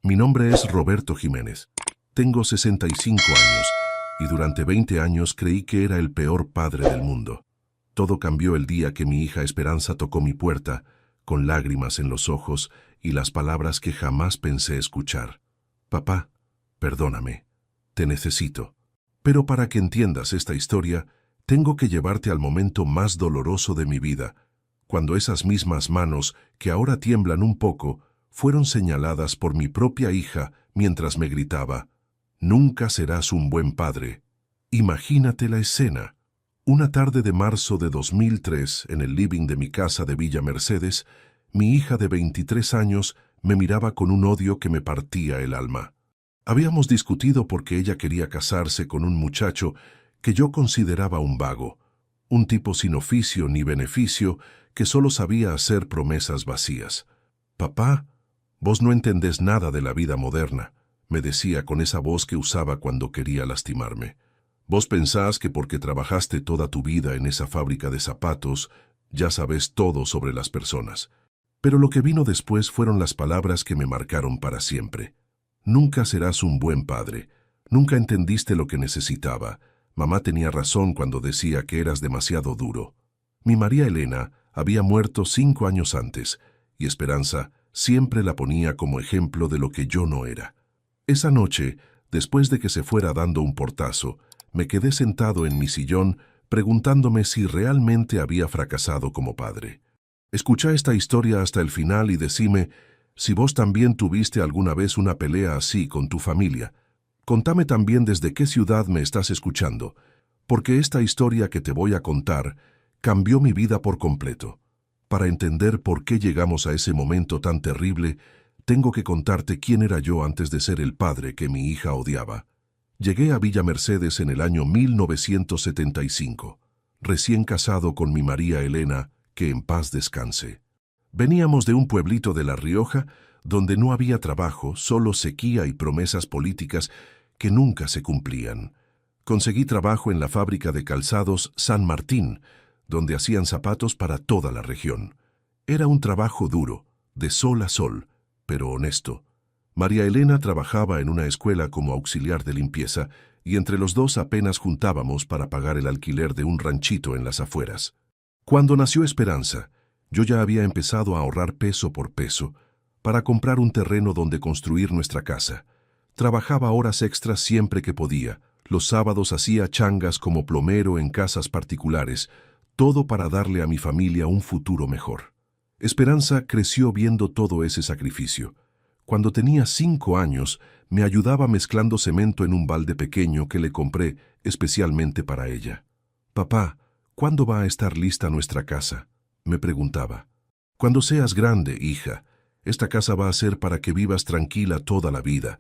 Mi nombre es Roberto Jiménez. Tengo 65 años y durante 20 años creí que era el peor padre del mundo. Todo cambió el día que mi hija Esperanza tocó mi puerta, con lágrimas en los ojos y las palabras que jamás pensé escuchar. Papá, perdóname, te necesito. Pero para que entiendas esta historia, tengo que llevarte al momento más doloroso de mi vida, cuando esas mismas manos, que ahora tiemblan un poco, fueron señaladas por mi propia hija mientras me gritaba: «Nunca serás un buen padre». Imagínate la escena. Una tarde de marzo de 2003, en el living de mi casa de Villa Mercedes, mi hija de 23 años me miraba con un odio que me partía el alma. Habíamos discutido porque ella quería casarse con un muchacho que yo consideraba un vago, un tipo sin oficio ni beneficio que solo sabía hacer promesas vacías. «Papá, vos no entendés nada de la vida moderna», me decía con esa voz que usaba cuando quería lastimarme. «Vos pensás que porque trabajaste toda tu vida en esa fábrica de zapatos, ya sabés todo sobre las personas». Pero lo que vino después fueron las palabras que me marcaron para siempre. «Nunca serás un buen padre. Nunca entendiste lo que necesitaba. Mamá tenía razón cuando decía que eras demasiado duro». Mi María Elena había muerto 5 años antes, y Esperanza siempre la ponía como ejemplo de lo que yo no era. Esa noche, después de que se fuera dando un portazo, me quedé sentado en mi sillón preguntándome si realmente había fracasado como padre. Escucha esta historia hasta el final y decime si vos también tuviste alguna vez una pelea así con tu familia. Contame también desde qué ciudad me estás escuchando, porque esta historia que te voy a contar cambió mi vida por completo. Para entender por qué llegamos a ese momento tan terrible, tengo que contarte quién era yo antes de ser el padre que mi hija odiaba. Llegué a Villa Mercedes en el año 1975, recién casado con mi María Elena, que en paz descanse. Veníamos de un pueblito de La Rioja donde no había trabajo, solo sequía y promesas políticas que nunca se cumplían. Conseguí trabajo en la fábrica de calzados San Martín, donde hacían zapatos para toda la región. Era un trabajo duro, de sol a sol, pero honesto. María Elena trabajaba en una escuela como auxiliar de limpieza y entre los dos apenas juntábamos para pagar el alquiler de un ranchito en las afueras. Cuando nació Esperanza, yo ya había empezado a ahorrar peso por peso para comprar un terreno donde construir nuestra casa. Trabajaba horas extras siempre que podía. Los sábados hacía changas como plomero en casas particulares, todo para darle a mi familia un futuro mejor. Esperanza creció viendo todo ese sacrificio. Cuando tenía 5 años, me ayudaba mezclando cemento en un balde pequeño que le compré especialmente para ella. «Papá, ¿cuándo va a estar lista nuestra casa?», me preguntaba. «Cuando seas grande, hija. Esta casa va a ser para que vivas tranquila toda la vida»,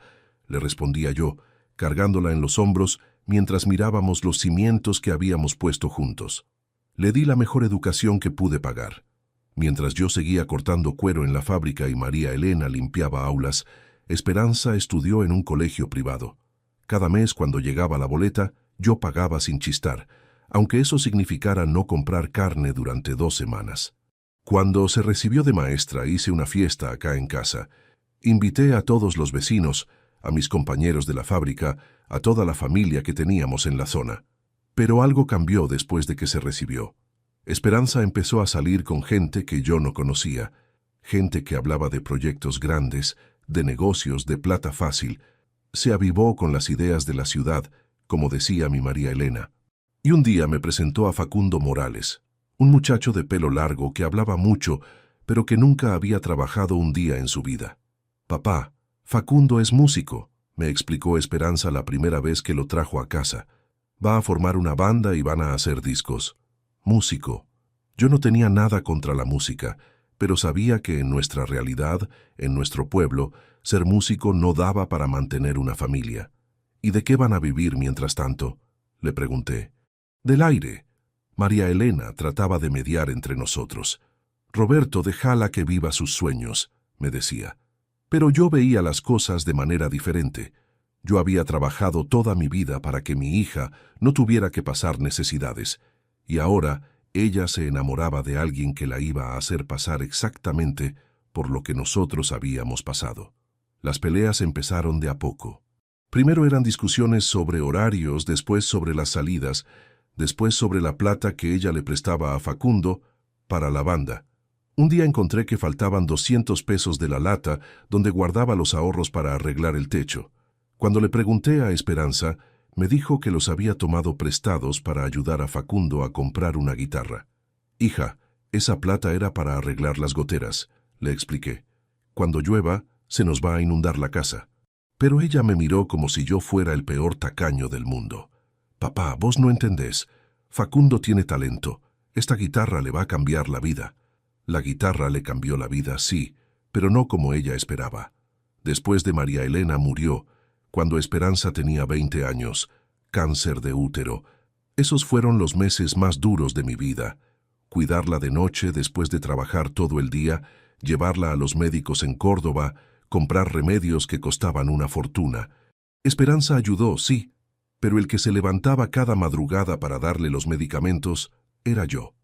le respondía yo, cargándola en los hombros mientras mirábamos los cimientos que habíamos puesto juntos. Le di la mejor educación que pude pagar. Mientras yo seguía cortando cuero en la fábrica y María Elena limpiaba aulas, Esperanza estudió en un colegio privado. Cada mes, cuando llegaba la boleta, yo pagaba sin chistar, aunque eso significara no comprar carne durante 2 semanas. Cuando se recibió de maestra, hice una fiesta acá en casa. Invité a todos los vecinos, a mis compañeros de la fábrica, a toda la familia que teníamos en la zona. Pero algo cambió después de que se recibió. Esperanza empezó a salir con gente que yo no conocía, gente que hablaba de proyectos grandes, de negocios, de plata fácil. Se avivó con las ideas de la ciudad, como decía mi María Elena. Y un día me presentó a Facundo Morales, un muchacho de pelo largo que hablaba mucho, pero que nunca había trabajado un día en su vida. «Papá, Facundo es músico», me explicó Esperanza la primera vez que lo trajo a casa. «Va a formar una banda y van a hacer discos». Músico. Yo no tenía nada contra la música, pero sabía que en nuestra realidad, en nuestro pueblo, ser músico no daba para mantener una familia. «¿Y de qué van a vivir mientras tanto?», le pregunté. «Del aire». María Elena trataba de mediar entre nosotros. «Roberto, déjala que viva sus sueños», me decía. Pero yo veía las cosas de manera diferente. Yo había trabajado toda mi vida para que mi hija no tuviera que pasar necesidades, y ahora ella se enamoraba de alguien que la iba a hacer pasar exactamente por lo que nosotros habíamos pasado. Las peleas empezaron de a poco. Primero eran discusiones sobre horarios, después sobre las salidas, después sobre la plata que ella le prestaba a Facundo para la banda. Un día encontré que faltaban 200 pesos de la lata donde guardaba los ahorros para arreglar el techo. Cuando le pregunté a Esperanza, me dijo que los había tomado prestados para ayudar a Facundo a comprar una guitarra. Hija, esa plata era para arreglar las goteras, le expliqué. Cuando llueva, se nos va a inundar la casa. Pero ella me miró como si yo fuera el peor tacaño del mundo. Papá, vos no entendés. Facundo tiene talento. Esta guitarra le va a cambiar la vida. La guitarra le cambió la vida, sí, pero no como ella esperaba. Después de María Elena murió, cuando Esperanza tenía 20 años, cáncer de útero. Esos fueron los meses más duros de mi vida. Cuidarla de noche después de trabajar todo el día, llevarla a los médicos en Córdoba, comprar remedios que costaban una fortuna. Esperanza ayudó, sí, pero el que se levantaba cada madrugada para darle los medicamentos era yo.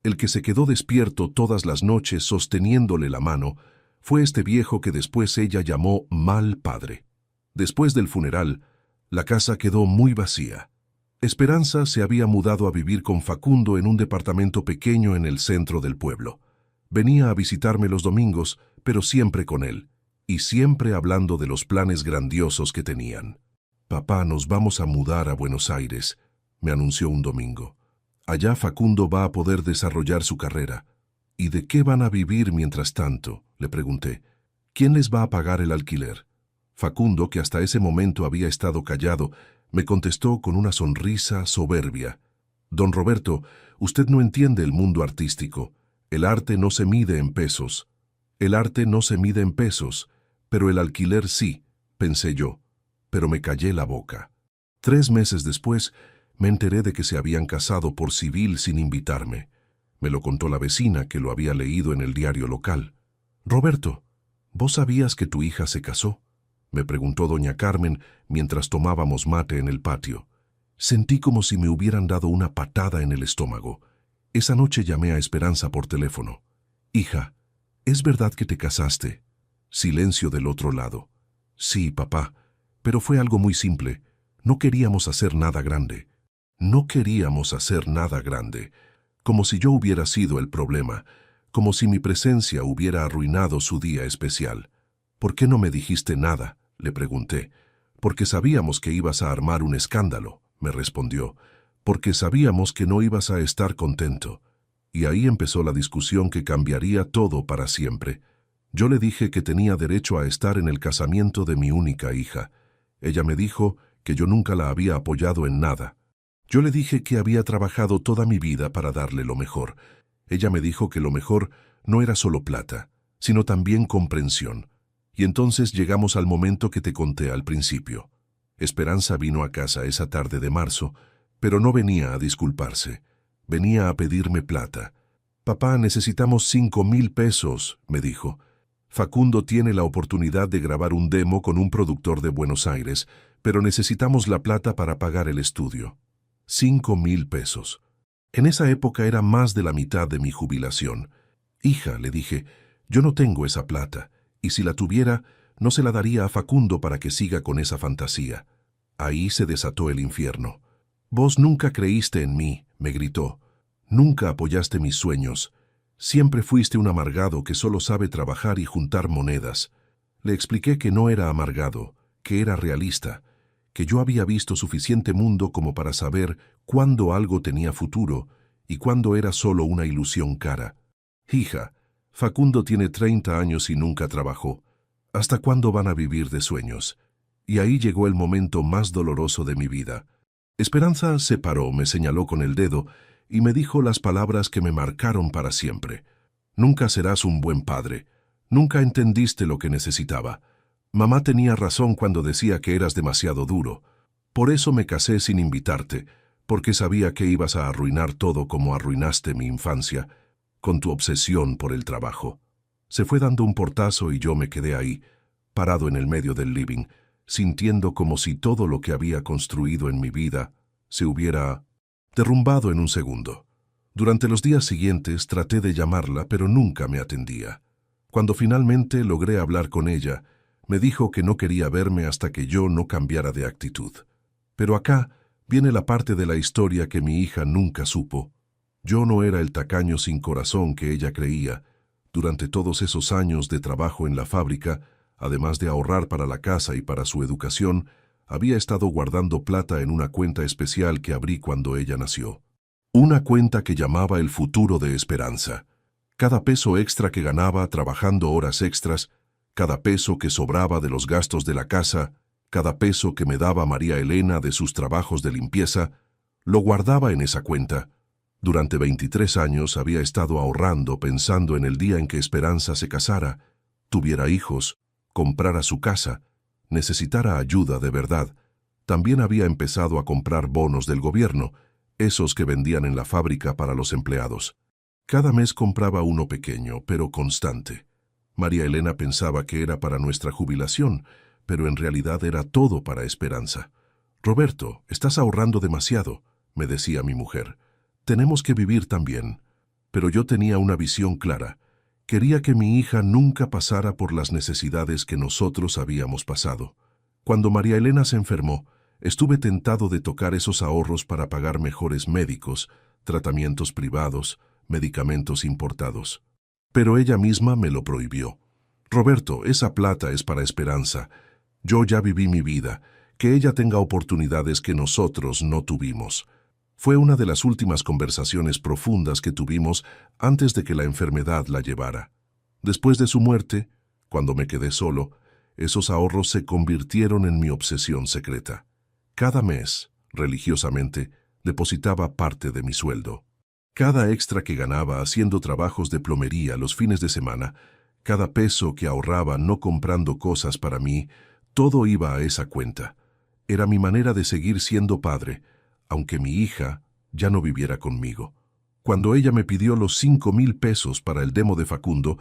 El que se quedó despierto todas las noches sosteniéndole la mano fue este viejo que después ella llamó mal padre. Después del funeral, la casa quedó muy vacía. Esperanza se había mudado a vivir con Facundo en un departamento pequeño en el centro del pueblo. Venía a visitarme los domingos, pero siempre con él, y siempre hablando de los planes grandiosos que tenían. Papá, nos vamos a mudar a Buenos Aires, me anunció un domingo. Allá Facundo va a poder desarrollar su carrera. ¿Y de qué van a vivir mientras tanto?, le pregunté. ¿Quién les va a pagar el alquiler? Facundo, que hasta ese momento había estado callado, me contestó con una sonrisa soberbia. Don Roberto, usted no entiende el mundo artístico. El arte no se mide en pesos. El arte no se mide en pesos, pero el alquiler sí, pensé yo. Pero me callé la boca. 3 meses después, me enteré de que se habían casado por civil sin invitarme. Me lo contó la vecina que lo había leído en el diario local. Roberto, ¿vos sabías que tu hija se casó?, me preguntó doña Carmen mientras tomábamos mate en el patio. Sentí como si me hubieran dado una patada en el estómago. Esa noche llamé a Esperanza por teléfono. Hija, ¿es verdad que te casaste? Silencio del otro lado. Sí, papá, pero fue algo muy simple. No queríamos hacer nada grande. No queríamos hacer nada grande. Como si yo hubiera sido el problema, como si mi presencia hubiera arruinado su día especial. ¿Por qué no me dijiste nada?, le pregunté. Porque sabíamos que ibas a armar un escándalo, me respondió. Porque sabíamos que no ibas a estar contento. Y ahí empezó la discusión que cambiaría todo para siempre. Yo le dije que tenía derecho a estar en el casamiento de mi única hija. Ella me dijo que yo nunca la había apoyado en nada. Yo le dije que había trabajado toda mi vida para darle lo mejor. Ella me dijo que lo mejor no era solo plata, sino también comprensión. Y entonces llegamos al momento que te conté al principio. Esperanza vino a casa esa tarde de marzo, pero no venía a disculparse. Venía a pedirme plata. Papá, necesitamos 5,000 pesos, me dijo. Facundo tiene la oportunidad de grabar un demo con un productor de Buenos Aires, pero necesitamos la plata para pagar el estudio. 5,000 pesos. En esa época era más de la mitad de mi jubilación. Hija, le dije, yo no tengo esa plata. Y si la tuviera, no se la daría a Facundo para que siga con esa fantasía. Ahí se desató el infierno. Vos nunca creíste en mí, me gritó. Nunca apoyaste mis sueños. Siempre fuiste un amargado que solo sabe trabajar y juntar monedas. Le expliqué que no era amargado, que era realista, que yo había visto suficiente mundo como para saber cuándo algo tenía futuro y cuándo era solo una ilusión cara. Hija, Facundo tiene 30 años y nunca trabajó. ¿Hasta cuándo van a vivir de sueños? Y ahí llegó el momento más doloroso de mi vida. Esperanza se paró, me señaló con el dedo y me dijo las palabras que me marcaron para siempre. Nunca serás un buen padre. Nunca entendiste lo que necesitaba. Mamá tenía razón cuando decía que eras demasiado duro. Por eso me casé sin invitarte, porque sabía que ibas a arruinar todo como arruinaste mi infancia, con tu obsesión por el trabajo. Se fue dando un portazo y yo me quedé ahí, parado en el medio del living, sintiendo como si todo lo que había construido en mi vida se hubiera derrumbado en un segundo. Durante los días siguientes traté de llamarla, pero nunca me atendía. Cuando finalmente logré hablar con ella, Me dijo que no quería verme hasta que yo no cambiara de actitud. Pero acá viene la parte de la historia que mi hija nunca supo. Yo no era el tacaño sin corazón que ella creía. Durante todos esos años de trabajo en la fábrica, además de ahorrar para la casa y para su educación, había estado guardando plata en una cuenta especial que abrí cuando ella nació. Una cuenta que llamaba el futuro de Esperanza. Cada peso extra que ganaba trabajando horas extras, cada peso que sobraba de los gastos de la casa, cada peso que me daba María Elena de sus trabajos de limpieza, lo guardaba en esa cuenta. Durante 23 años había estado ahorrando pensando en el día en que Esperanza se casara, tuviera hijos, comprara su casa, necesitara ayuda de verdad. También había empezado a comprar bonos del gobierno, esos que vendían en la fábrica para los empleados. Cada mes compraba uno pequeño, pero constante. María Elena pensaba que era para nuestra jubilación, pero en realidad era todo para Esperanza. «Roberto, estás ahorrando demasiado», me decía mi mujer. «Tenemos que vivir también». Pero yo tenía una visión clara. Quería que mi hija nunca pasara por las necesidades que nosotros habíamos pasado. Cuando María Elena se enfermó, estuve tentado de tocar esos ahorros para pagar mejores médicos, tratamientos privados, medicamentos importados. Pero ella misma me lo prohibió. «Roberto, esa plata es para Esperanza. Yo ya viví mi vida. Que ella tenga oportunidades que nosotros no tuvimos». Fue una de las últimas conversaciones profundas que tuvimos antes de que la enfermedad la llevara. Después de su muerte, cuando me quedé solo, esos ahorros se convirtieron en mi obsesión secreta. Cada mes, religiosamente, depositaba parte de mi sueldo. Cada extra que ganaba haciendo trabajos de plomería los fines de semana, cada peso que ahorraba no comprando cosas para mí, todo iba a esa cuenta. Era mi manera de seguir siendo padre, aunque mi hija ya no viviera conmigo. Cuando ella me pidió los 5,000 pesos para el demo de Facundo,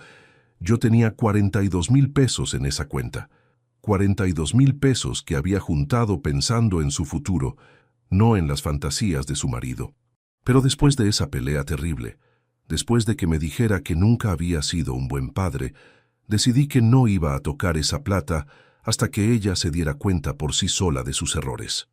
yo tenía 42,000 pesos en esa cuenta. 42,000 pesos que había juntado pensando en su futuro, no en las fantasías de su marido. Pero después de esa pelea terrible, después de que me dijera que nunca había sido un buen padre, decidí que no iba a tocar esa plata hasta que ella se diera cuenta por sí sola de sus errores.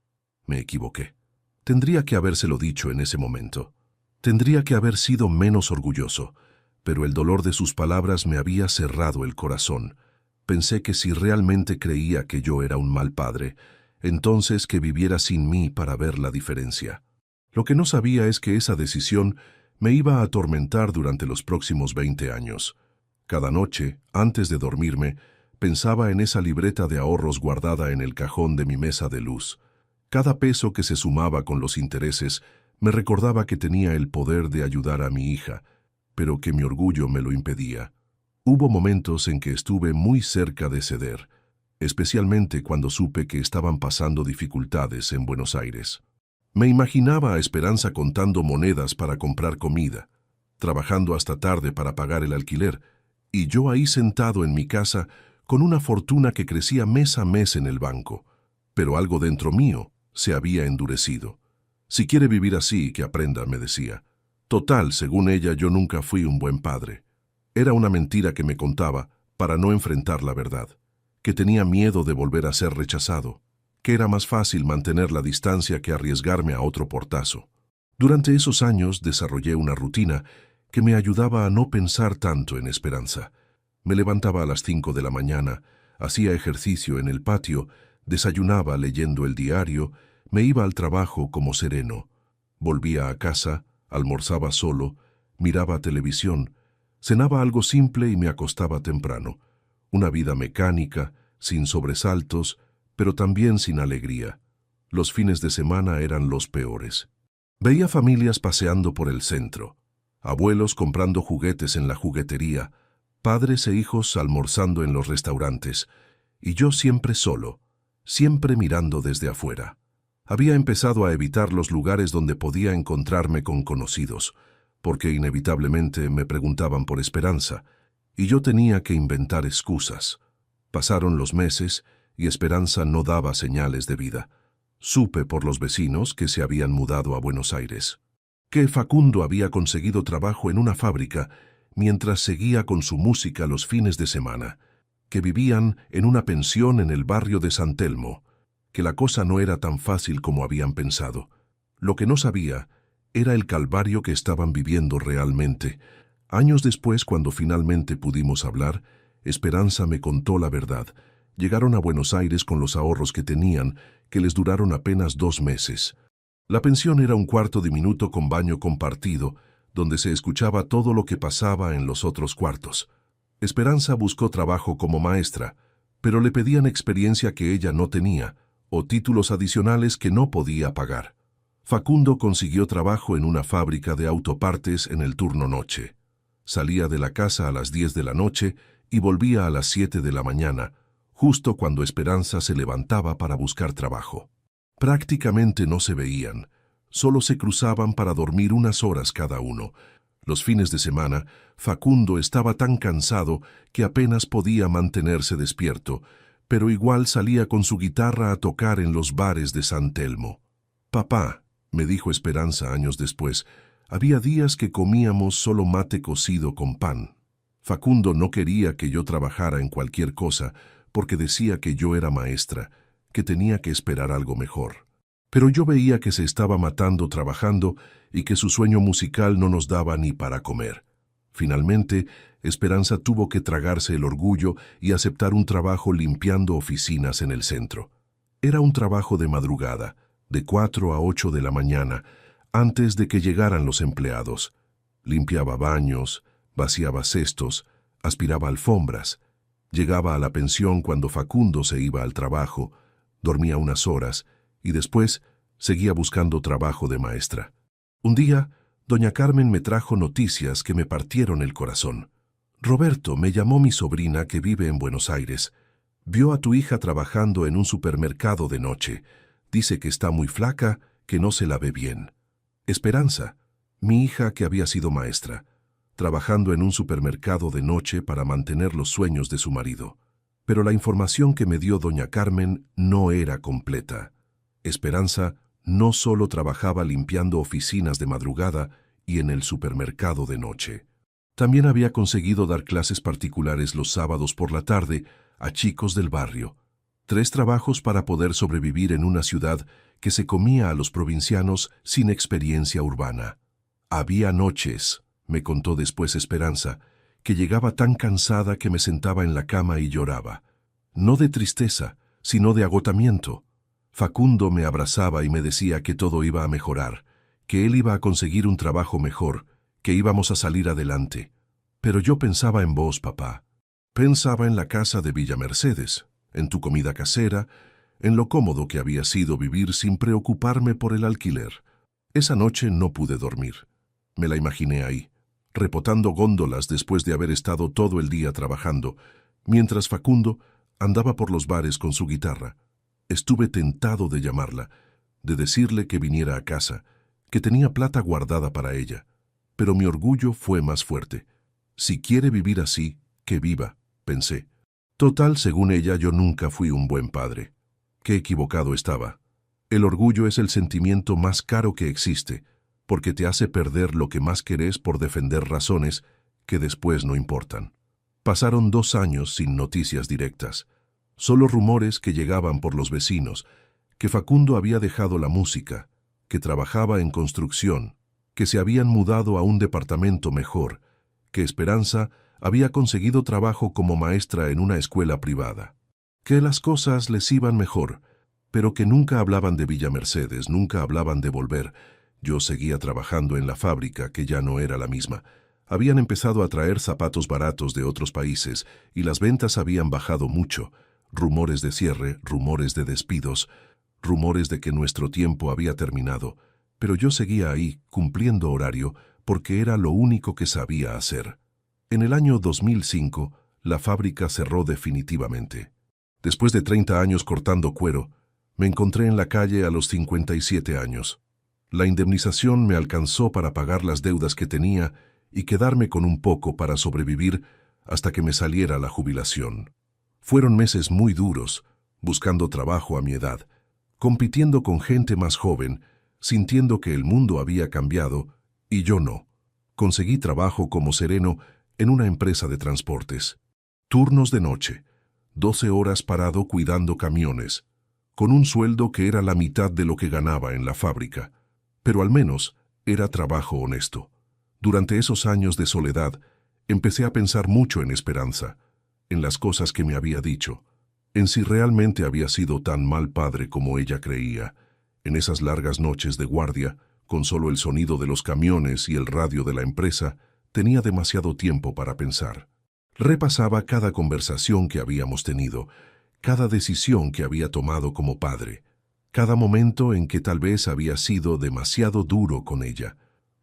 Me equivoqué. Tendría que habérselo dicho en ese momento. Tendría que haber sido menos orgulloso, pero el dolor de sus palabras me había cerrado el corazón. Pensé que si realmente creía que yo era un mal padre, entonces que viviera sin mí para ver la diferencia. Lo que no sabía es que esa decisión me iba a atormentar durante los próximos 20 años. Cada noche, antes de dormirme, pensaba en esa libreta de ahorros guardada en el cajón de mi mesa de luz. Cada peso que se sumaba con los intereses me recordaba que tenía el poder de ayudar a mi hija, pero que mi orgullo me lo impedía. Hubo momentos en que estuve muy cerca de ceder, especialmente cuando supe que estaban pasando dificultades en Buenos Aires. Me imaginaba a Esperanza contando monedas para comprar comida, trabajando hasta tarde para pagar el alquiler, y yo ahí sentado en mi casa con una fortuna que crecía mes a mes en el banco. Pero algo dentro mío se había endurecido. «Si quiere vivir así, que aprenda», me decía. Total, según ella, yo nunca fui un buen padre. Era una mentira que me contaba para no enfrentar la verdad, que tenía miedo de volver a ser rechazado, que era más fácil mantener la distancia que arriesgarme a otro portazo. Durante esos años desarrollé una rutina que me ayudaba a no pensar tanto en Esperanza. Me levantaba a las 5 de la mañana, hacía ejercicio en el patio, desayunaba leyendo el diario, me iba al trabajo como sereno. Volvía a casa, almorzaba solo, miraba televisión, cenaba algo simple y me acostaba temprano. Una vida mecánica, sin sobresaltos, pero también sin alegría. Los fines de semana eran los peores. Veía familias paseando por el centro, abuelos comprando juguetes en la juguetería, padres e hijos almorzando en los restaurantes, y yo siempre solo, siempre mirando desde afuera. Había empezado a evitar los lugares donde podía encontrarme con conocidos, porque inevitablemente me preguntaban por Esperanza, y yo tenía que inventar excusas. Pasaron los meses y Esperanza no daba señales de vida. Supe por los vecinos que se habían mudado a Buenos Aires, que Facundo había conseguido trabajo en una fábrica mientras seguía con su música los fines de semana, que vivían en una pensión en el barrio de San Telmo, que la cosa no era tan fácil como habían pensado. Lo que no sabía era el calvario que estaban viviendo realmente. Años después, cuando finalmente pudimos hablar, Esperanza me contó la verdad. Llegaron a Buenos Aires con los ahorros que tenían, que les duraron apenas 2 meses. La pensión era un cuarto diminuto con baño compartido, donde se escuchaba todo lo que pasaba en los otros cuartos. Esperanza buscó trabajo como maestra, pero le pedían experiencia que ella no tenía, o títulos adicionales que no podía pagar. Facundo consiguió trabajo en una fábrica de autopartes en el turno noche. Salía de la casa a las 10 de la noche y volvía a las 7 de la mañana, justo cuando Esperanza se levantaba para buscar trabajo. Prácticamente no se veían, solo se cruzaban para dormir unas horas cada uno. Los fines de semana, Facundo estaba tan cansado que apenas podía mantenerse despierto, pero igual salía con su guitarra a tocar en los bares de San Telmo. «Papá», me dijo Esperanza años después, «había días que comíamos solo mate cocido con pan». Facundo no quería que yo trabajara en cualquier cosa, porque decía que yo era maestra, que tenía que esperar algo mejor. Pero yo veía que se estaba matando trabajando y que su sueño musical no nos daba ni para comer. Finalmente, Esperanza tuvo que tragarse el orgullo y aceptar un trabajo limpiando oficinas en el centro. Era un trabajo de madrugada, de 4 a 8 de la mañana, antes de que llegaran los empleados. Limpiaba baños, vaciaba cestos, aspiraba alfombras. Llegaba a la pensión cuando Facundo se iba al trabajo, dormía unas horas y después seguía buscando trabajo de maestra. Un día, doña Carmen me trajo noticias que me partieron el corazón. «Roberto, me llamó mi sobrina que vive en Buenos Aires. Vio a tu hija trabajando en un supermercado de noche. Dice que está muy flaca, que no se la ve bien». Esperanza, mi hija que había sido maestra, trabajando en un supermercado de noche para mantener los sueños de su marido. Pero la información que me dio doña Carmen no era completa. Esperanza no solo trabajaba limpiando oficinas de madrugada y en el supermercado de noche. También había conseguido dar clases particulares los sábados por la tarde a chicos del barrio. 3 trabajos para poder sobrevivir en una ciudad que se comía a los provincianos sin experiencia urbana. Había noches, me contó después Esperanza, que llegaba tan cansada que me sentaba en la cama y lloraba. No de tristeza, sino de agotamiento. Facundo me abrazaba y me decía que todo iba a mejorar, que él iba a conseguir un trabajo mejor, que íbamos a salir adelante. Pero yo pensaba en vos, papá. Pensaba en la casa de Villa Mercedes, en tu comida casera, en lo cómodo que había sido vivir sin preocuparme por el alquiler. Esa noche no pude dormir. Me la imaginé ahí, repotando góndolas después de haber estado todo el día trabajando, mientras Facundo andaba por los bares con su guitarra. Estuve tentado de llamarla, de decirle que viniera a casa, que tenía plata guardada para ella. Pero mi orgullo fue más fuerte. Si quiere vivir así, que viva, pensé. Total, según ella, yo nunca fui un buen padre. Qué equivocado estaba. El orgullo es el sentimiento más caro que existe, porque te hace perder lo que más querés por defender razones que después no importan. Pasaron 2 años sin noticias directas, solo rumores que llegaban por los vecinos, que Facundo había dejado la música, que trabajaba en construcción, que se habían mudado a un departamento mejor, que Esperanza había conseguido trabajo como maestra en una escuela privada, que las cosas les iban mejor, pero que nunca hablaban de Villa Mercedes, nunca hablaban de volver. Yo seguía trabajando en la fábrica, que ya no era la misma. Habían empezado a traer zapatos baratos de otros países y las ventas habían bajado mucho. Rumores de cierre, rumores de despidos, rumores de que nuestro tiempo había terminado. Pero yo seguía ahí, cumpliendo horario, porque era lo único que sabía hacer. En el año 2005, la fábrica cerró definitivamente. Después de 30 años cortando cuero, me encontré en la calle a los 57 años. La indemnización me alcanzó para pagar las deudas que tenía y quedarme con un poco para sobrevivir hasta que me saliera la jubilación. Fueron meses muy duros, buscando trabajo a mi edad, compitiendo con gente más joven, sintiendo que el mundo había cambiado y yo no. Conseguí trabajo como sereno en una empresa de transportes. Turnos de noche, 12 horas parado cuidando camiones, con un sueldo que era la mitad de lo que ganaba en la fábrica. Pero al menos era trabajo honesto. Durante esos años de soledad, empecé a pensar mucho en Esperanza, en las cosas que me había dicho, en si realmente había sido tan mal padre como ella creía. En esas largas noches de guardia, con solo el sonido de los camiones y el radio de la empresa, tenía demasiado tiempo para pensar. Repasaba cada conversación que habíamos tenido, cada decisión que había tomado como padre, cada momento en que tal vez había sido demasiado duro con ella.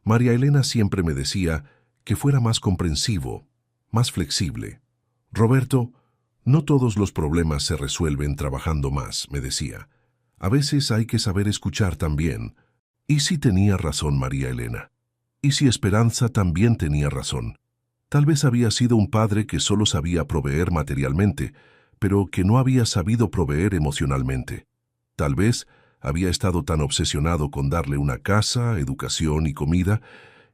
María Elena siempre me decía que fuera más comprensivo, más flexible. Roberto, no todos los problemas se resuelven trabajando más, me decía. A veces hay que saber escuchar también. ¿Y si tenía razón María Elena? ¿Y si Esperanza también tenía razón? Tal vez había sido un padre que solo sabía proveer materialmente, pero que no había sabido proveer emocionalmente. Tal vez había estado tan obsesionado con darle una casa, educación y comida,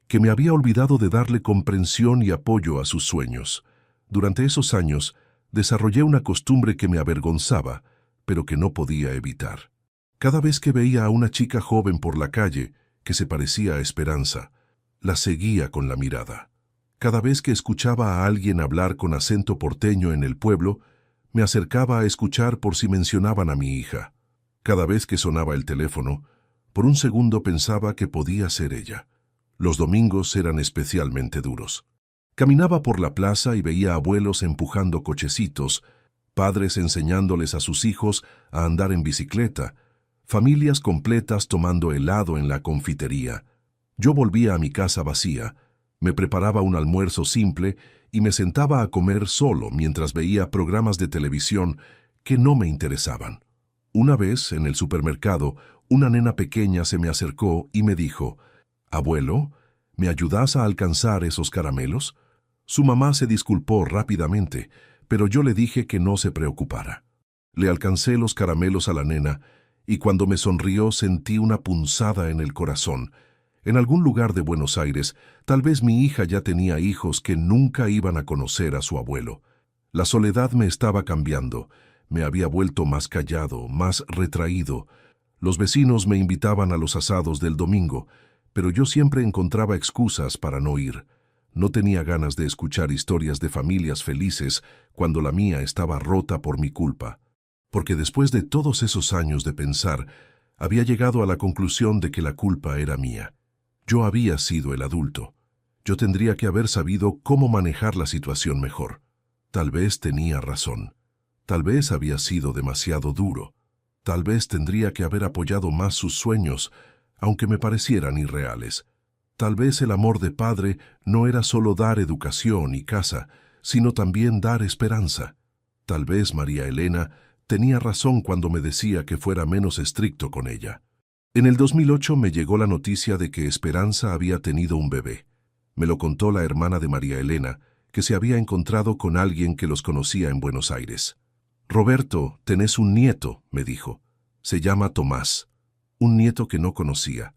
que me había olvidado de darle comprensión y apoyo a sus sueños. Durante esos años, desarrollé una costumbre que me avergonzaba, pero que no podía evitar. Cada vez que veía a una chica joven por la calle, que se parecía a Esperanza, la seguía con la mirada. Cada vez que escuchaba a alguien hablar con acento porteño en el pueblo, me acercaba a escuchar por si mencionaban a mi hija. Cada vez que sonaba el teléfono, por un segundo pensaba que podía ser ella. Los domingos eran especialmente duros. Caminaba por la plaza y veía abuelos empujando cochecitos, padres enseñándoles a sus hijos a andar en bicicleta, familias completas tomando helado en la confitería. Yo volvía a mi casa vacía, me preparaba un almuerzo simple y me sentaba a comer solo mientras veía programas de televisión que no me interesaban. Una vez, en el supermercado, una nena pequeña se me acercó y me dijo, «Abuelo, ¿me ayudas a alcanzar esos caramelos?». Su mamá se disculpó rápidamente, pero yo le dije que no se preocupara. Le alcancé los caramelos a la nena y cuando me sonrió sentí una punzada en el corazón. En algún lugar de Buenos Aires, tal vez mi hija ya tenía hijos que nunca iban a conocer a su abuelo. La soledad me estaba cambiando. Me había vuelto más callado, más retraído. Los vecinos me invitaban a los asados del domingo, pero yo siempre encontraba excusas para no ir. No tenía ganas de escuchar historias de familias felices cuando la mía estaba rota por mi culpa. Porque después de todos esos años de pensar, había llegado a la conclusión de que la culpa era mía. Yo había sido el adulto. Yo tendría que haber sabido cómo manejar la situación mejor. Tal vez tenía razón. Tal vez había sido demasiado duro. Tal vez tendría que haber apoyado más sus sueños, aunque me parecieran irreales. Tal vez el amor de padre no era solo dar educación y casa, sino también dar esperanza. Tal vez María Elena tenía razón cuando me decía que fuera menos estricto con ella. En el 2008 me llegó la noticia de que Esperanza había tenido un bebé. Me lo contó la hermana de María Elena, que se había encontrado con alguien que los conocía en Buenos Aires. «Roberto, tenés un nieto», me dijo. «Se llama Tomás». Un nieto que no conocía.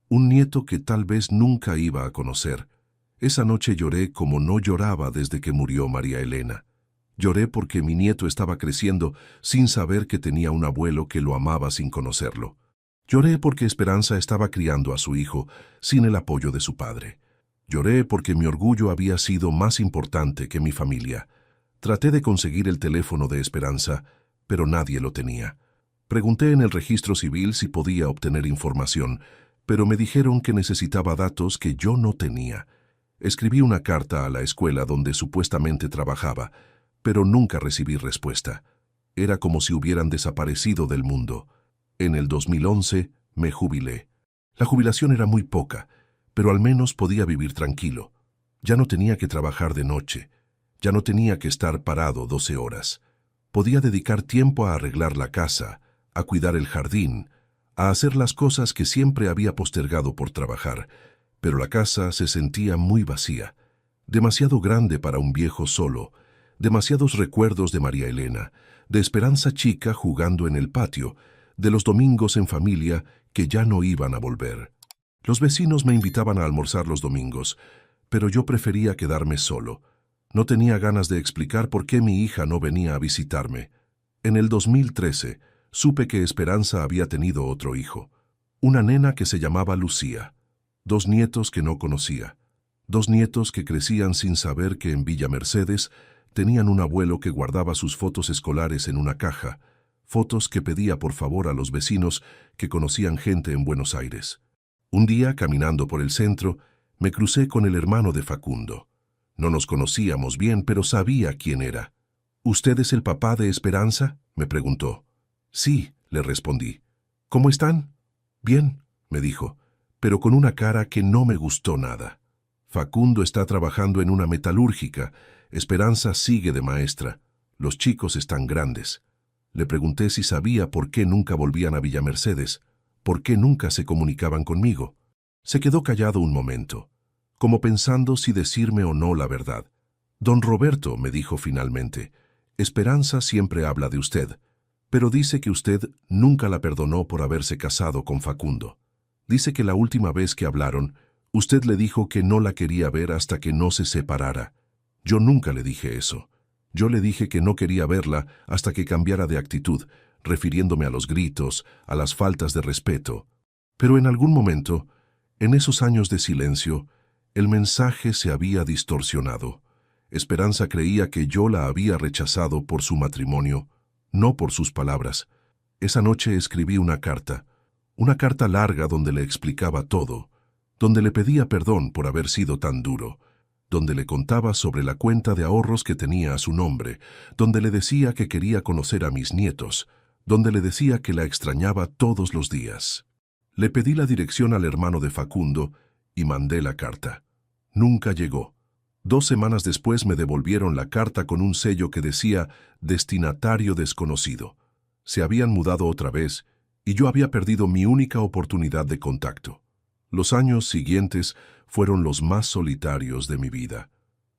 Un nieto que tal vez nunca iba a conocer. Esa noche lloré como no lloraba desde que murió María Elena. Lloré porque mi nieto estaba creciendo sin saber que tenía un abuelo que lo amaba sin conocerlo. Lloré porque Esperanza estaba criando a su hijo sin el apoyo de su padre. Lloré porque mi orgullo había sido más importante que mi familia. Traté de conseguir el teléfono de Esperanza, pero nadie lo tenía. Pregunté en el registro civil si podía obtener información, pero me dijeron que necesitaba datos que yo no tenía. Escribí una carta a la escuela donde supuestamente trabajaba, pero nunca recibí respuesta. Era como si hubieran desaparecido del mundo. En el 2011 me jubilé. La jubilación era muy poca, pero al menos podía vivir tranquilo. Ya no tenía que trabajar de noche. Ya no tenía que estar parado 12 horas. Podía dedicar tiempo a arreglar la casa, a cuidar el jardín, a hacer las cosas que siempre había postergado por trabajar. Pero la casa se sentía muy vacía, demasiado grande para un viejo solo, demasiados recuerdos de María Elena, de Esperanza chica jugando en el patio, de los domingos en familia que ya no iban a volver. Los vecinos me invitaban a almorzar los domingos, pero yo prefería quedarme solo. No tenía ganas de explicar por qué mi hija no venía a visitarme. En el 2013, supe que Esperanza había tenido otro hijo, una nena que se llamaba Lucía, 2 nietos que no conocía, 2 nietos que crecían sin saber que en Villa Mercedes tenían un abuelo que guardaba sus fotos escolares en una caja, fotos que pedía por favor a los vecinos que conocían gente en Buenos Aires. Un día, caminando por el centro, me crucé con el hermano de Facundo. No nos conocíamos bien, pero sabía quién era. ¿Usted es el papá de Esperanza?, me preguntó. Sí, le respondí. ¿Cómo están? Bien, me dijo, pero con una cara que no me gustó nada. Facundo está trabajando en una metalúrgica. Esperanza sigue de maestra. Los chicos están grandes. Le pregunté si sabía por qué nunca volvían a Villa Mercedes, por qué nunca se comunicaban conmigo. Se quedó callado un momento, como pensando si decirme o no la verdad. Don Roberto, me dijo finalmente, Esperanza siempre habla de usted, pero dice que usted nunca la perdonó por haberse casado con Facundo. Dice que la última vez que hablaron, usted le dijo que no la quería ver hasta que no se separara. Yo nunca le dije eso. Yo le dije que no quería verla hasta que cambiara de actitud, refiriéndome a los gritos, a las faltas de respeto. Pero en algún momento, en esos años de silencio, el mensaje se había distorsionado. Esperanza creía que yo la había rechazado por su matrimonio, no por sus palabras. Esa noche escribí una carta larga donde le explicaba todo, donde le pedía perdón por haber sido tan duro, donde le contaba sobre la cuenta de ahorros que tenía a su nombre, donde le decía que quería conocer a mis nietos, donde le decía que la extrañaba todos los días. Le pedí la dirección al hermano de Facundo y mandé la carta. Nunca llegó. 2 semanas después me devolvieron la carta con un sello que decía «Destinatario desconocido». Se habían mudado otra vez y yo había perdido mi única oportunidad de contacto. Los años siguientes fueron los más solitarios de mi vida.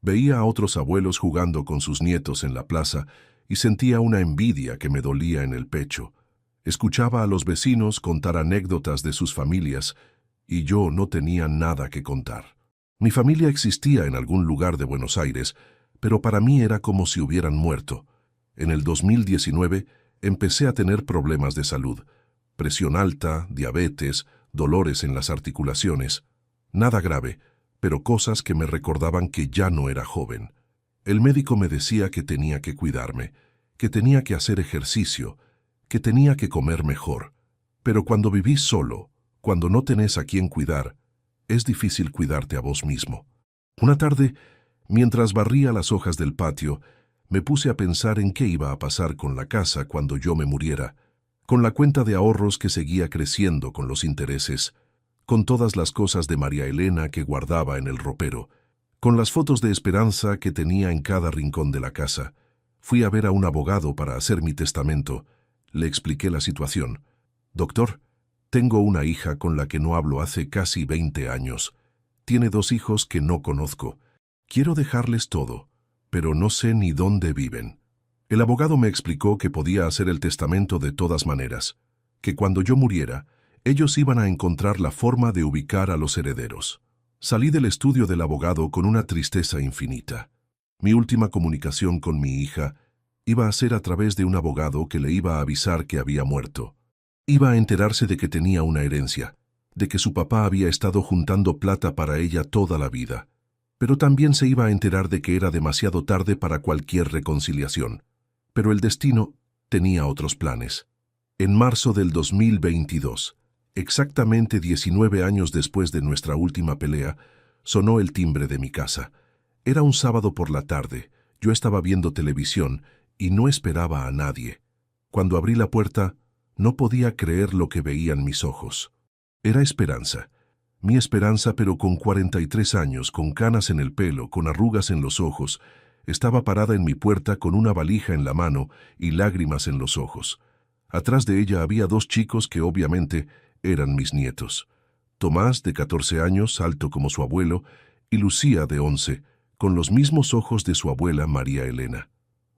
Veía a otros abuelos jugando con sus nietos en la plaza y sentía una envidia que me dolía en el pecho. Escuchaba a los vecinos contar anécdotas de sus familias y yo no tenía nada que contar. Mi familia existía en algún lugar de Buenos Aires, pero para mí era como si hubieran muerto. En el 2019 empecé a tener problemas de salud, presión alta, diabetes, dolores en las articulaciones. Nada grave, pero cosas que me recordaban que ya no era joven. El médico me decía que tenía que cuidarme, que tenía que hacer ejercicio, que tenía que comer mejor. Pero cuando vivís solo, cuando no tenés a quién cuidar, es difícil cuidarte a vos mismo. Una tarde, mientras barría las hojas del patio, me puse a pensar en qué iba a pasar con la casa cuando yo me muriera, con la cuenta de ahorros que seguía creciendo con los intereses, con todas las cosas de María Elena que guardaba en el ropero, con las fotos de Esperanza que tenía en cada rincón de la casa. Fui a ver a un abogado para hacer mi testamento. Le expliqué la situación. «Doctor, tengo una hija con la que no hablo hace casi 20 años. Tiene 2 hijos que no conozco. Quiero dejarles todo, pero no sé ni dónde viven». El abogado me explicó que podía hacer el testamento de todas maneras, que cuando yo muriera, ellos iban a encontrar la forma de ubicar a los herederos. Salí del estudio del abogado con una tristeza infinita. Mi última comunicación con mi hija iba a ser a través de un abogado que le iba a avisar que había muerto. Iba a enterarse de que tenía una herencia, de que su papá había estado juntando plata para ella toda la vida. Pero también se iba a enterar de que era demasiado tarde para cualquier reconciliación. Pero el destino tenía otros planes. En marzo del 2022, exactamente 19 años después de nuestra última pelea, sonó el timbre de mi casa. Era un sábado por la tarde, yo estaba viendo televisión y no esperaba a nadie. Cuando abrí la puerta, no podía creer lo que veían mis ojos. Era Esperanza. Mi Esperanza, pero con 43 años, con canas en el pelo, con arrugas en los ojos. Estaba parada en mi puerta con una valija en la mano y lágrimas en los ojos. Atrás de ella había 2 chicos que obviamente eran mis nietos. Tomás, de 14 años, alto como su abuelo, y Lucía, de 11, con los mismos ojos de su abuela María Elena.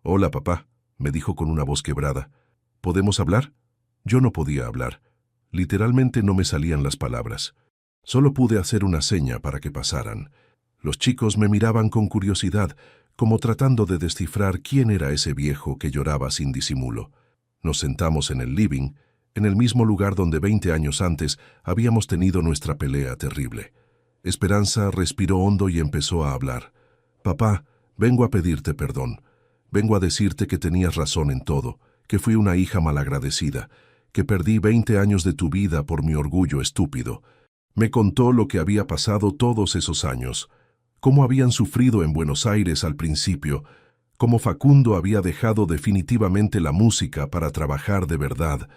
«Hola, papá», me dijo con una voz quebrada. «¿Podemos hablar?». Yo no podía hablar. Literalmente no me salían las palabras. Solo pude hacer una seña para que pasaran. Los chicos me miraban con curiosidad, como tratando de descifrar quién era ese viejo que lloraba sin disimulo. Nos sentamos en el living, en el mismo lugar donde 20 años antes habíamos tenido nuestra pelea terrible. Esperanza respiró hondo y empezó a hablar. «Papá, vengo a pedirte perdón. Vengo a decirte que tenías razón en todo, que fui una hija malagradecida, que perdí 20 años de tu vida por mi orgullo estúpido». Me contó lo que había pasado todos esos años, cómo habían sufrido en Buenos Aires al principio, cómo Facundo había dejado definitivamente la música para trabajar de verdad,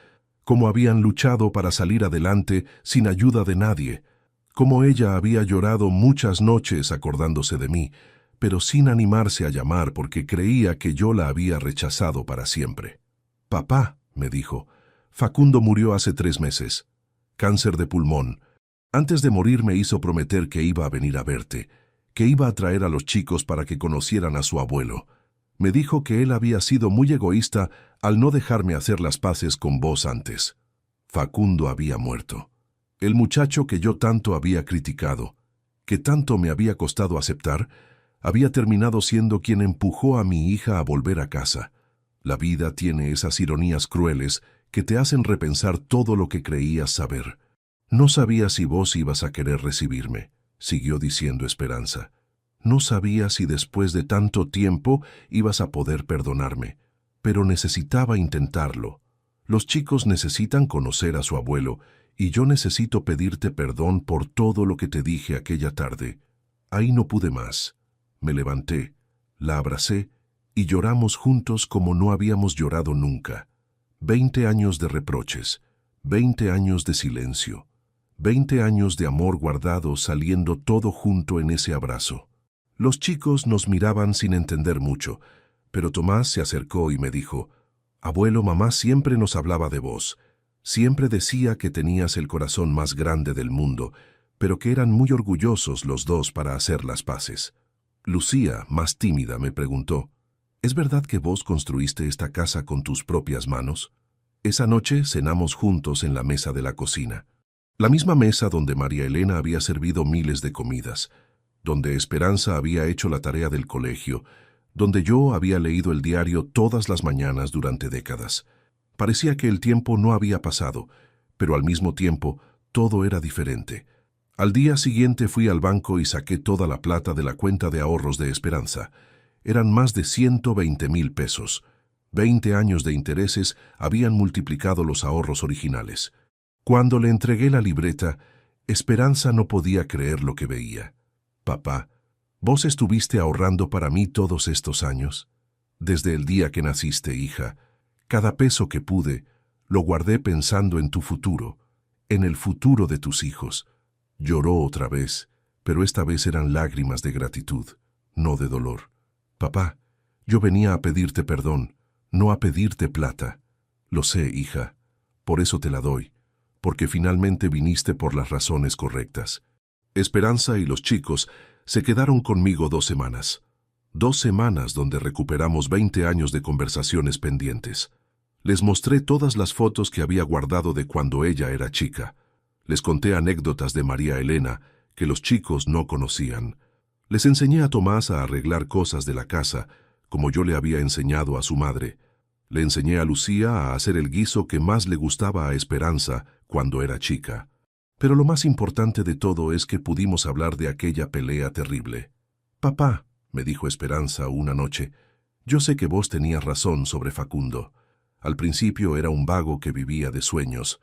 cómo habían luchado para salir adelante sin ayuda de nadie, cómo ella había llorado muchas noches acordándose de mí, pero sin animarse a llamar porque creía que yo la había rechazado para siempre. «Papá», me dijo, «Facundo murió hace 3 meses. Cáncer de pulmón. Antes de morir me hizo prometer que iba a venir a verte, que iba a traer a los chicos para que conocieran a su abuelo. Me dijo que él había sido muy egoísta al no dejarme hacer las paces con vos antes. Facundo había muerto. El muchacho que yo tanto había criticado, que tanto me había costado aceptar, había terminado siendo quien empujó a mi hija a volver a casa. La vida tiene esas ironías crueles que te hacen repensar todo lo que creías saber. No sabía si vos ibas a querer recibirme», siguió diciendo Esperanza. «No sabía si después de tanto tiempo ibas a poder perdonarme, pero necesitaba intentarlo. Los chicos necesitan conocer a su abuelo y yo necesito pedirte perdón por todo lo que te dije aquella tarde. Ahí no pude más. Me levanté, la abracé y lloramos juntos como no habíamos llorado nunca. 20 años de reproches, 20 años de silencio. 20 años de amor guardado saliendo todo junto en ese abrazo». Los chicos nos miraban sin entender mucho, pero Tomás se acercó y me dijo, «Abuelo, mamá siempre nos hablaba de vos. Siempre decía que tenías el corazón más grande del mundo, pero que eran muy orgullosos los dos para hacer las paces». Lucía, más tímida, me preguntó, «¿Es verdad que vos construiste esta casa con tus propias manos?» Esa noche cenamos juntos en la mesa de la cocina. La misma mesa donde María Elena había servido miles de comidas, donde Esperanza había hecho la tarea del colegio, donde yo había leído el diario todas las mañanas durante décadas. Parecía que el tiempo no había pasado, pero al mismo tiempo todo era diferente. Al día siguiente fui al banco y saqué toda la plata de la cuenta de ahorros de Esperanza. Eran más de 120,000 pesos. 20 años de intereses habían multiplicado los ahorros originales. Cuando le entregué la libreta, Esperanza no podía creer lo que veía. «Papá, ¿vos estuviste ahorrando para mí todos estos años? Desde el día que naciste, hija, cada peso que pude, lo guardé pensando en tu futuro, en el futuro de tus hijos». Lloró otra vez, pero esta vez eran lágrimas de gratitud, no de dolor. «Papá, yo venía a pedirte perdón, no a pedirte plata. Lo sé, hija, por eso te la doy, porque finalmente viniste por las razones correctas». Esperanza y los chicos se quedaron conmigo 2 semanas. 2 semanas donde recuperamos 20 años de conversaciones pendientes. Les mostré todas las fotos que había guardado de cuando ella era chica. Les conté anécdotas de María Elena que los chicos no conocían. Les enseñé a Tomás a arreglar cosas de la casa, como yo le había enseñado a su madre. Le enseñé a Lucía a hacer el guiso que más le gustaba a Esperanza cuando era chica. Pero lo más importante de todo es que pudimos hablar de aquella pelea terrible. «Papá», me dijo Esperanza una noche, «yo sé que vos tenías razón sobre Facundo. Al principio era un vago que vivía de sueños,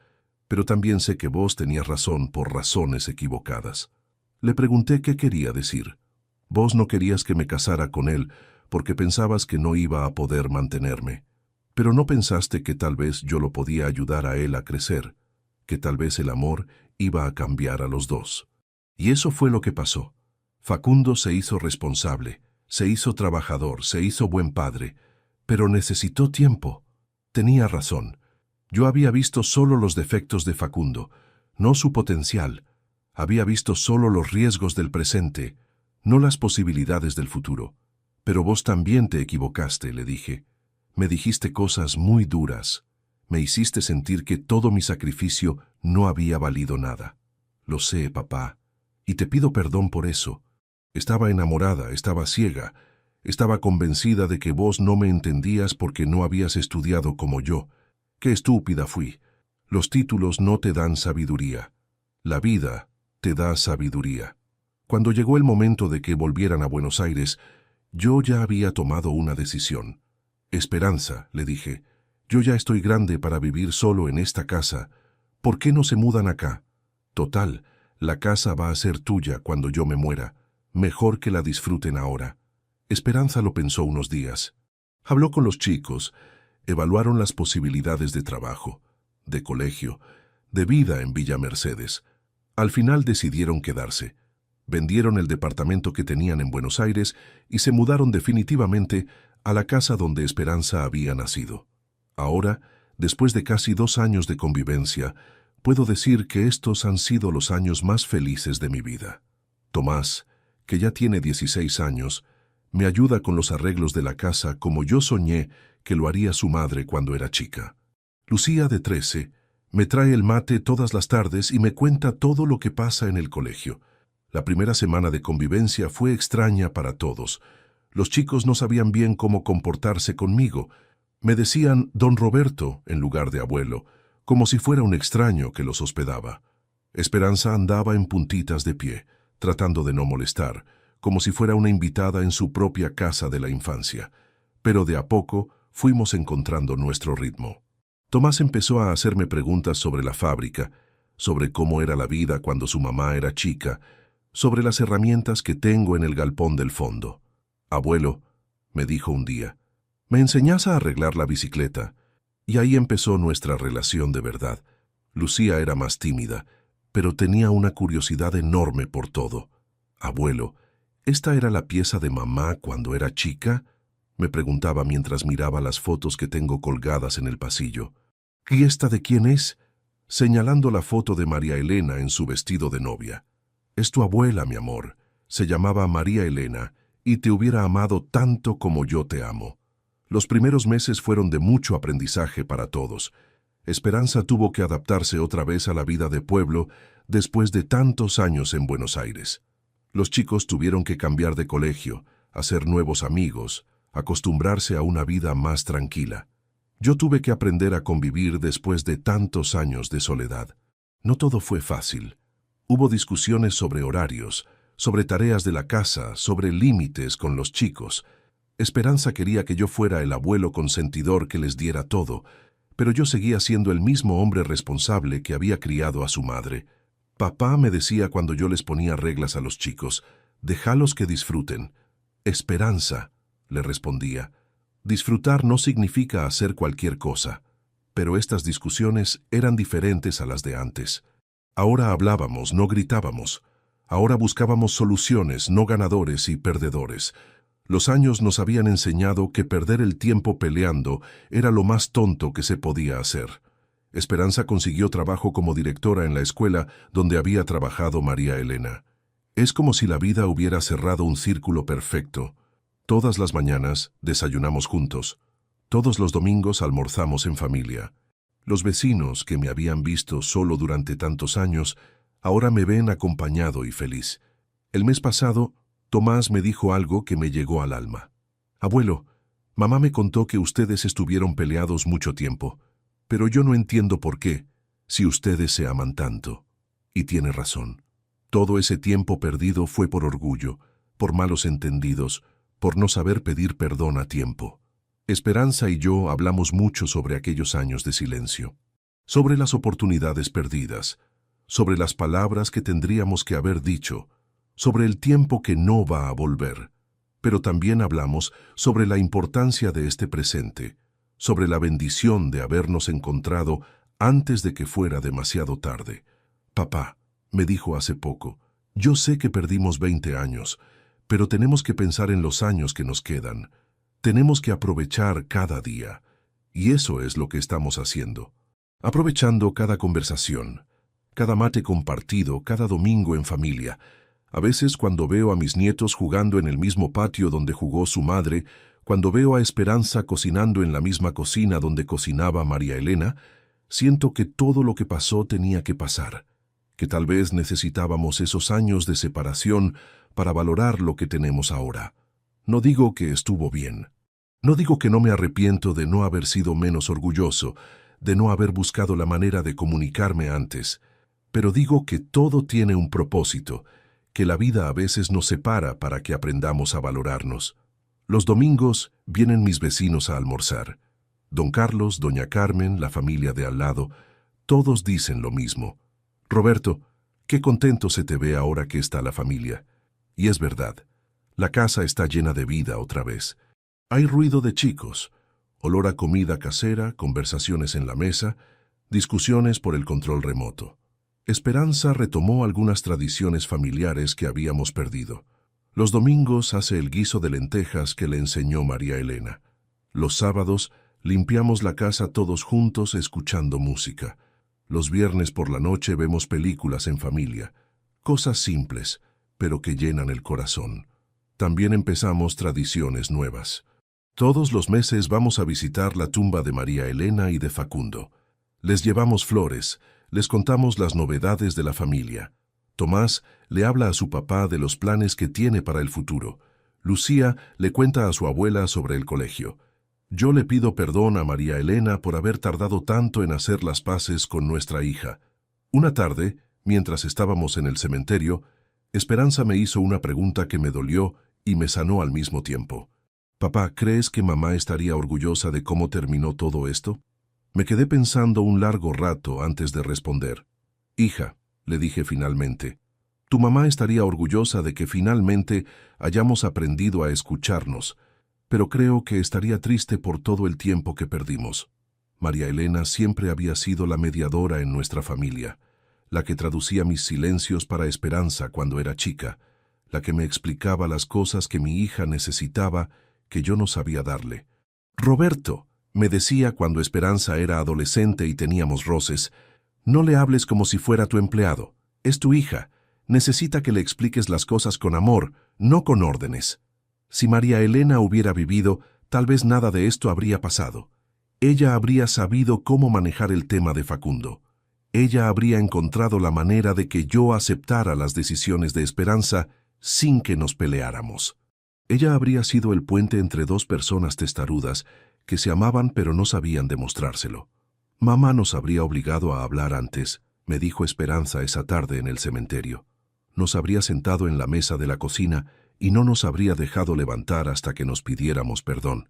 pero también sé que vos tenías razón por razones equivocadas». Le pregunté qué quería decir. «Vos no querías que me casara con él porque pensabas que no iba a poder mantenerme. Pero no pensaste que tal vez yo lo podía ayudar a él a crecer, que tal vez el amor iba a cambiar a los dos». Y eso fue lo que pasó. Facundo se hizo responsable, se hizo trabajador, se hizo buen padre, pero necesitó tiempo. Tenía razón. Yo había visto solo los defectos de Facundo, no su potencial. Había visto solo los riesgos del presente, no las posibilidades del futuro. «Pero vos también te equivocaste», le dije. «Me dijiste cosas muy duras. Me hiciste sentir que todo mi sacrificio no había valido nada. Lo sé, papá, y te pido perdón por eso. Estaba enamorada, estaba ciega. Estaba convencida de que vos no me entendías porque no habías estudiado como yo. Qué estúpida fui. Los títulos no te dan sabiduría. La vida te da sabiduría. Cuando llegó el momento de que volvieran a Buenos Aires, yo ya había tomado una decisión. Esperanza, le dije, yo ya estoy grande para vivir solo en esta casa. ¿Por qué no se mudan acá? Total, la casa va a ser tuya cuando yo me muera. Mejor que la disfruten ahora. Esperanza lo pensó unos días. Habló con los chicos, evaluaron las posibilidades de trabajo, de colegio, de vida en Villa Mercedes. Al final decidieron quedarse. Vendieron el departamento que tenían en Buenos Aires y se mudaron definitivamente a la casa donde Esperanza había nacido. Ahora, después de casi 2 años de convivencia, puedo decir que estos han sido los años más felices de mi vida. Tomás, que ya tiene 16 años, me ayuda con los arreglos de la casa como yo soñé que lo haría su madre cuando era chica. Lucía, de 13, me trae el mate todas las tardes y me cuenta todo lo que pasa en el colegio. La primera semana de convivencia fue extraña para todos. Los chicos no sabían bien cómo comportarse conmigo. Me decían don Roberto en lugar de abuelo, como si fuera un extraño que los hospedaba. Esperanza andaba en puntitas de pie, tratando de no molestar, como si fuera una invitada en su propia casa de la infancia. Pero de a poco fuimos encontrando nuestro ritmo. Tomás empezó a hacerme preguntas sobre la fábrica, sobre cómo era la vida cuando su mamá era chica, sobre las herramientas que tengo en el galpón del fondo. Abuelo, me dijo un día, ¿me enseñás a arreglar la bicicleta? Y ahí empezó nuestra relación de verdad. Lucía era más tímida, pero tenía una curiosidad enorme por todo. Abuelo, ¿esta era la pieza de mamá cuando era chica? Me preguntaba mientras miraba las fotos que tengo colgadas en el pasillo. ¿Y esta de quién es? Señalando la foto de María Elena en su vestido de novia. Es tu abuela, mi amor. Se llamaba María Elena y te hubiera amado tanto como yo te amo. Los primeros meses fueron de mucho aprendizaje para todos. Esperanza tuvo que adaptarse otra vez a la vida de pueblo después de tantos años en Buenos Aires. Los chicos tuvieron que cambiar de colegio, hacer nuevos amigos, acostumbrarse a una vida más tranquila. Yo tuve que aprender a convivir después de tantos años de soledad. No todo fue fácil. Hubo discusiones sobre horarios, sobre tareas de la casa, sobre límites con los chicos. Esperanza quería que yo fuera el abuelo consentidor que les diera todo, pero yo seguía siendo el mismo hombre responsable que había criado a su madre. Papá me decía cuando yo les ponía reglas a los chicos, «Déjalos que disfruten». «Esperanza», le respondía, «disfrutar no significa hacer cualquier cosa». Pero estas discusiones eran diferentes a las de antes. Ahora hablábamos, no gritábamos. Ahora buscábamos soluciones, no ganadores y perdedores. Los años nos habían enseñado que perder el tiempo peleando era lo más tonto que se podía hacer. Esperanza consiguió trabajo como directora en la escuela donde había trabajado María Elena. Es como si la vida hubiera cerrado un círculo perfecto. Todas las mañanas desayunamos juntos. Todos los domingos almorzamos en familia. Los vecinos que me habían visto solo durante tantos años, ahora me ven acompañado y feliz. El mes pasado, Tomás me dijo algo que me llegó al alma. «Abuelo, mamá me contó que ustedes estuvieron peleados mucho tiempo, pero yo no entiendo por qué, si ustedes se aman tanto». Y tiene razón. Todo ese tiempo perdido fue por orgullo, por malos entendidos, por no saber pedir perdón a tiempo. Esperanza y yo hablamos mucho sobre aquellos años de silencio, sobre las oportunidades perdidas, sobre las palabras que tendríamos que haber dicho, sobre el tiempo que no va a volver. Pero también hablamos sobre la importancia de este presente, sobre la bendición de habernos encontrado antes de que fuera demasiado tarde. «Papá», me dijo hace poco, «yo sé que perdimos 20 años, pero tenemos que pensar en los años que nos quedan. Tenemos que aprovechar cada día». Y eso es lo que estamos haciendo. Aprovechando cada conversación, cada mate compartido, cada domingo en familia. A veces cuando veo a mis nietos jugando en el mismo patio donde jugó su madre, cuando veo a Esperanza cocinando en la misma cocina donde cocinaba María Elena, siento que todo lo que pasó tenía que pasar, que tal vez necesitábamos esos años de separación para valorar lo que tenemos ahora. No digo que estuvo bien. No digo que no me arrepiento de no haber sido menos orgulloso, de no haber buscado la manera de comunicarme antes, pero digo que todo tiene un propósito, que la vida a veces nos separa para que aprendamos a valorarnos. Los domingos vienen mis vecinos a almorzar. Don Carlos, doña Carmen, la familia de al lado, todos dicen lo mismo. Roberto, qué contento se te ve ahora que está la familia. Y es verdad, la casa está llena de vida otra vez. Hay ruido de chicos, olor a comida casera, conversaciones en la mesa, discusiones por el control remoto. Esperanza retomó algunas tradiciones familiares que habíamos perdido. Los domingos hace el guiso de lentejas que le enseñó María Elena. Los sábados limpiamos la casa todos juntos escuchando música. Los viernes por la noche vemos películas en familia. Cosas simples, pero que llenan el corazón. También empezamos tradiciones nuevas. Todos los meses vamos a visitar la tumba de María Elena y de Facundo. Les llevamos flores, les contamos las novedades de la familia. Tomás le habla a su papá de los planes que tiene para el futuro. Lucía le cuenta a su abuela sobre el colegio. Yo le pido perdón a María Elena por haber tardado tanto en hacer las paces con nuestra hija. Una tarde, mientras estábamos en el cementerio, Esperanza me hizo una pregunta que me dolió y me sanó al mismo tiempo. Papá, ¿crees que mamá estaría orgullosa de cómo terminó todo esto? Me quedé pensando un largo rato antes de responder. Hija, le dije finalmente, tu mamá estaría orgullosa de que finalmente hayamos aprendido a escucharnos, pero creo que estaría triste por todo el tiempo que perdimos. María Elena siempre había sido la mediadora en nuestra familia, la que traducía mis silencios para Esperanza cuando era chica, la que me explicaba las cosas que mi hija necesitaba que yo no sabía darle. Roberto, me decía cuando Esperanza era adolescente y teníamos roces, no le hables como si fuera tu empleado. Es tu hija. Necesita que le expliques las cosas con amor, no con órdenes. Si María Elena hubiera vivido, tal vez nada de esto habría pasado. Ella habría sabido cómo manejar el tema de Facundo. Ella habría encontrado la manera de que yo aceptara las decisiones de Esperanza sin que nos peleáramos. Ella habría sido el puente entre dos personas testarudas que se amaban pero no sabían demostrárselo. Mamá nos habría obligado a hablar antes, me dijo Esperanza esa tarde en el cementerio. Nos habría sentado en la mesa de la cocina y no nos habría dejado levantar hasta que nos pidiéramos perdón.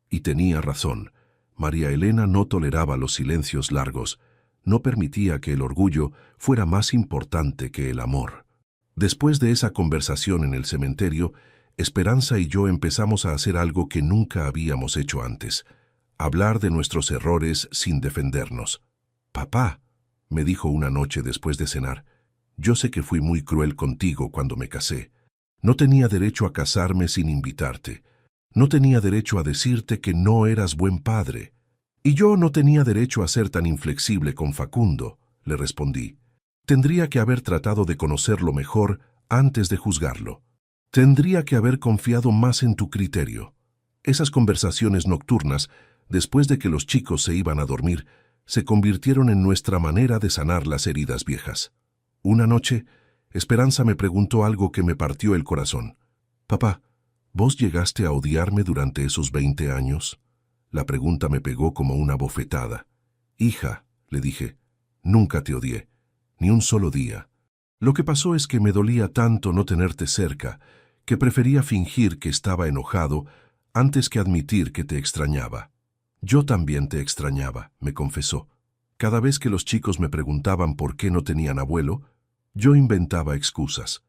Y tenía razón. María Elena no toleraba los silencios largos, no permitía que el orgullo fuera más importante que el amor. Después de esa conversación en el cementerio, Esperanza y yo empezamos a hacer algo que nunca habíamos hecho antes, hablar de nuestros errores sin defendernos. Papá, me dijo una noche después de cenar, yo sé que fui muy cruel contigo cuando me casé. No tenía derecho a casarme sin invitarte. No tenía derecho a decirte que no eras buen padre. Y yo no tenía derecho a ser tan inflexible con Facundo, le respondí. Tendría que haber tratado de conocerlo mejor antes de juzgarlo. Tendría que haber confiado más en tu criterio. Esas conversaciones nocturnas, después de que los chicos se iban a dormir, se convirtieron en nuestra manera de sanar las heridas viejas. Una noche, Esperanza me preguntó algo que me partió el corazón. Papá, ¿vos llegaste a odiarme durante esos 20 años? La pregunta me pegó como una bofetada. Hija, le dije, nunca te odié, ni un solo día. Lo que pasó es que me dolía tanto no tenerte cerca, que prefería fingir que estaba enojado antes que admitir que te extrañaba. Yo también te extrañaba, me confesó. Cada vez que los chicos me preguntaban por qué no tenían abuelo, yo inventaba excusas.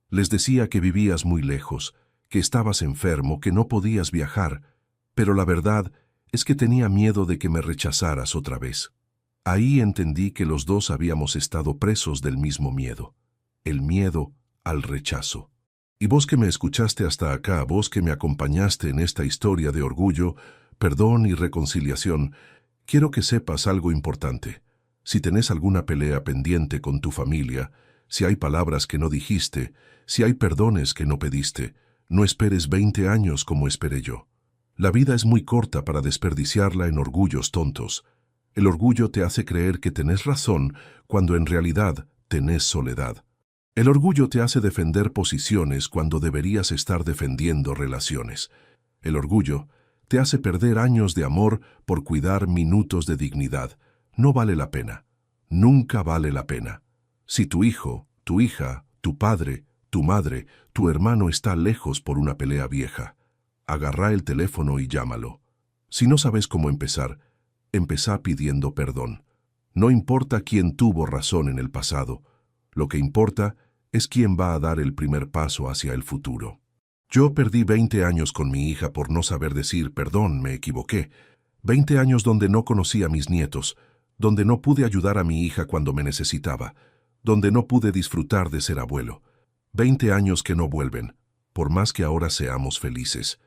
Les decía que vivías muy lejos, que estabas enfermo, que no podías viajar, pero la verdad es que tenía miedo de que me rechazaras otra vez. Ahí entendí que los dos habíamos estado presos del mismo miedo, el miedo al rechazo. Y vos que me escuchaste hasta acá, vos que me acompañaste en esta historia de orgullo, perdón y reconciliación, quiero que sepas algo importante. Si tenés alguna pelea pendiente con tu familia, si hay palabras que no dijiste, si hay perdones que no pediste, no esperes 20 años como esperé yo. La vida es muy corta para desperdiciarla en orgullos tontos. El orgullo te hace creer que tenés razón cuando en realidad tenés soledad. El orgullo te hace defender posiciones cuando deberías estar defendiendo relaciones. El orgullo te hace perder años de amor por cuidar minutos de dignidad. No vale la pena. Nunca vale la pena. Si tu hijo, tu hija, tu padre, tu madre, tu hermano está lejos por una pelea vieja, agarra el teléfono y llámalo. Si no sabes cómo empezar, empezá pidiendo perdón. No importa quién tuvo razón en el pasado. Lo que importa es quién va a dar el primer paso hacia el futuro. Yo perdí 20 años con mi hija por no saber decir perdón, me equivoqué. 20 años donde no conocí a mis nietos, donde no pude ayudar a mi hija cuando me necesitaba, donde no pude disfrutar de ser abuelo. 20 años que no vuelven, por más que ahora seamos felices.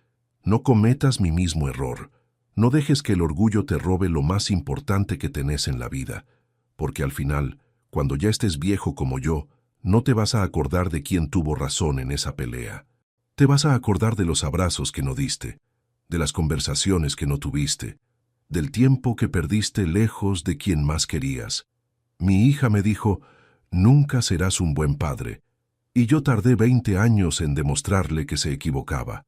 No cometas mi mismo error. No dejes que el orgullo te robe lo más importante que tenés en la vida, porque al final, cuando ya estés viejo como yo, no te vas a acordar de quién tuvo razón en esa pelea. Te vas a acordar de los abrazos que no diste, de las conversaciones que no tuviste, del tiempo que perdiste lejos de quien más querías. Mi hija me dijo, nunca serás un buen padre, y yo tardé 20 años en demostrarle que se equivocaba.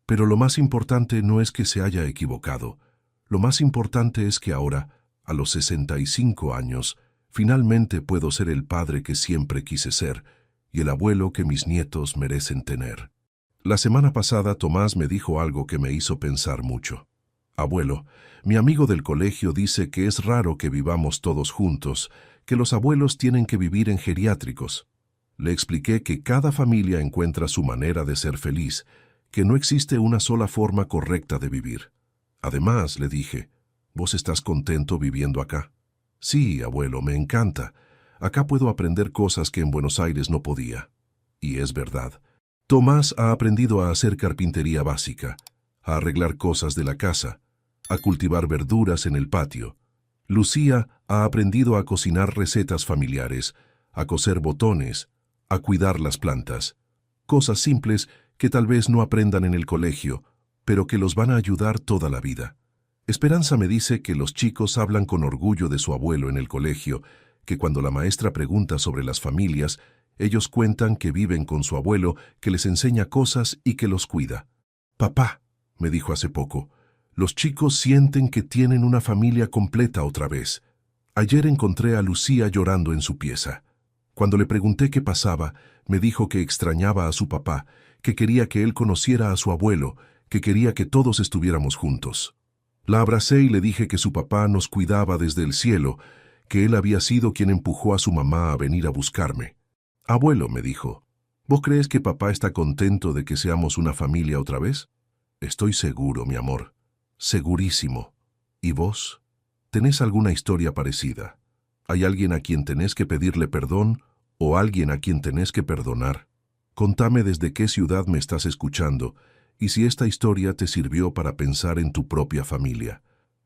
Pero lo más importante no es que se haya equivocado. Lo más importante es que ahora, a los 65 años, finalmente puedo ser el padre que siempre quise ser y el abuelo que mis nietos merecen tener. La semana pasada Tomás me dijo algo que me hizo pensar mucho. Abuelo, mi amigo del colegio dice que es raro que vivamos todos juntos, que los abuelos tienen que vivir en geriátricos. Le expliqué que cada familia encuentra su manera de ser feliz, que no existe una sola forma correcta de vivir. Además, le dije, ¿vos estás contento viviendo acá? Sí, abuelo, me encanta. Acá puedo aprender cosas que en Buenos Aires no podía. Y es verdad. Tomás ha aprendido a hacer carpintería básica, a arreglar cosas de la casa, a cultivar verduras en el patio. Lucía ha aprendido a cocinar recetas familiares, a coser botones, a cuidar las plantas. Cosas simples que tal vez no aprendan en el colegio, pero que los van a ayudar toda la vida. Esperanza me dice que los chicos hablan con orgullo de su abuelo en el colegio, que cuando la maestra pregunta sobre las familias, ellos cuentan que viven con su abuelo, que les enseña cosas y que los cuida. Papá, me dijo hace poco, los chicos sienten que tienen una familia completa otra vez. Ayer encontré a Lucía llorando en su pieza. Cuando le pregunté qué pasaba, me dijo que extrañaba a su papá, que quería que él conociera a su abuelo, que quería que todos estuviéramos juntos. La abracé y le dije que su papá nos cuidaba desde el cielo, que él había sido quien empujó a su mamá a venir a buscarme. Abuelo, me dijo, ¿vos crees que papá está contento de que seamos una familia otra vez? Estoy seguro, mi amor. Segurísimo. ¿Y vos? ¿Tenés alguna historia parecida? ¿Hay alguien a quien tenés que pedirle perdón o alguien a quien tenés que perdonar? Contame desde qué ciudad me estás escuchando y si esta historia te sirvió para pensar en tu propia familia.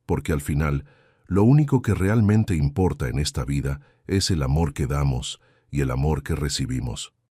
Porque al final, lo único que realmente importa en esta vida es el amor que damos y el amor que recibimos.